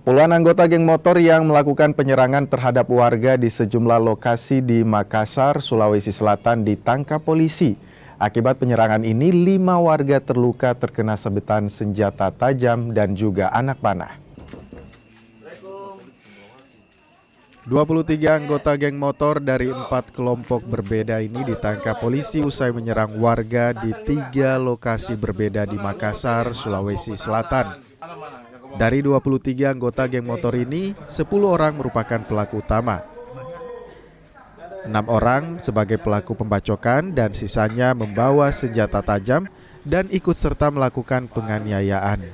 Puluhan anggota geng motor yang melakukan penyerangan terhadap warga di sejumlah lokasi di Makassar, Sulawesi Selatan ditangkap polisi. Akibat penyerangan ini, 5 warga terluka terkena sabetan senjata tajam dan juga anak panah. 23 anggota geng motor dari 4 kelompok berbeda ini ditangkap polisi usai menyerang warga di 3 lokasi berbeda di Makassar, Sulawesi Selatan. Dari 23 anggota geng motor ini, 10 orang merupakan pelaku utama. 6 orang sebagai pelaku pembacokan dan sisanya membawa senjata tajam dan ikut serta melakukan penganiayaan.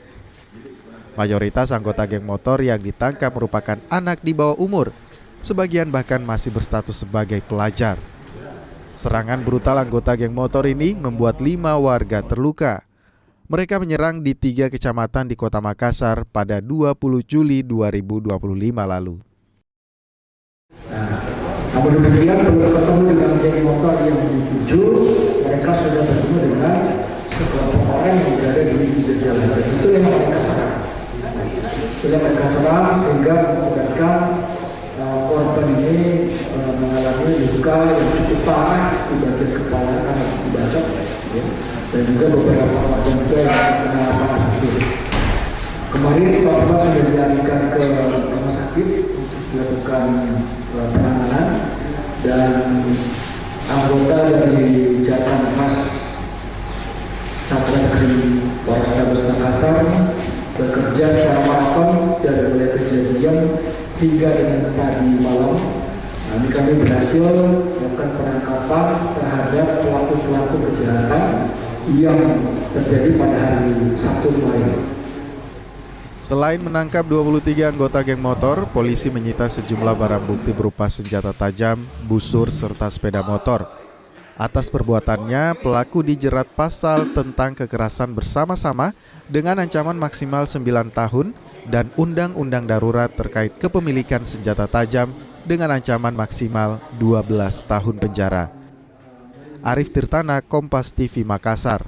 Mayoritas anggota geng motor yang ditangkap merupakan anak di bawah umur, sebagian bahkan masih berstatus sebagai pelajar. Serangan brutal anggota geng motor ini membuat 5 warga terluka. Mereka menyerang di 3 kecamatan di Kota Makassar pada 20 Juli 2025 lalu. Namun demikian, belum ketemu dengan geng motor yang dituju, mereka sudah bertemu dengan sekelompok orang yang berada di pinggir jalan. Itu yang mereka serang. Sehingga mengakibatkan korban ini mengalami luka yang cukup parah di bagian kepala karena dibacok, ya. Dan juga beberapa warga juga yang kena panah busur. Kemarin korban sudah dilarikan ke rumah sakit untuk dilakukan penanganan, dan anggota dari Jatan Mas Satreskrim Polrestabes Makassar bekerja secara maraton dari mulai kejadian hingga dengan tadi malam. Ini kami berhasil melakukan penangkapan terhadap pelaku-pelaku kejahatan yang terjadi pada hari Sabtu kemarin. Selain menangkap 23 anggota geng motor, polisi menyita sejumlah barang bukti berupa senjata tajam, busur, serta sepeda motor. Atas perbuatannya, pelaku dijerat pasal tentang kekerasan bersama-sama dengan ancaman maksimal 9 tahun dan undang-undang darurat terkait kepemilikan senjata tajam dengan ancaman maksimal 12 tahun penjara. Arif Tirtana, Kompas TV Makassar.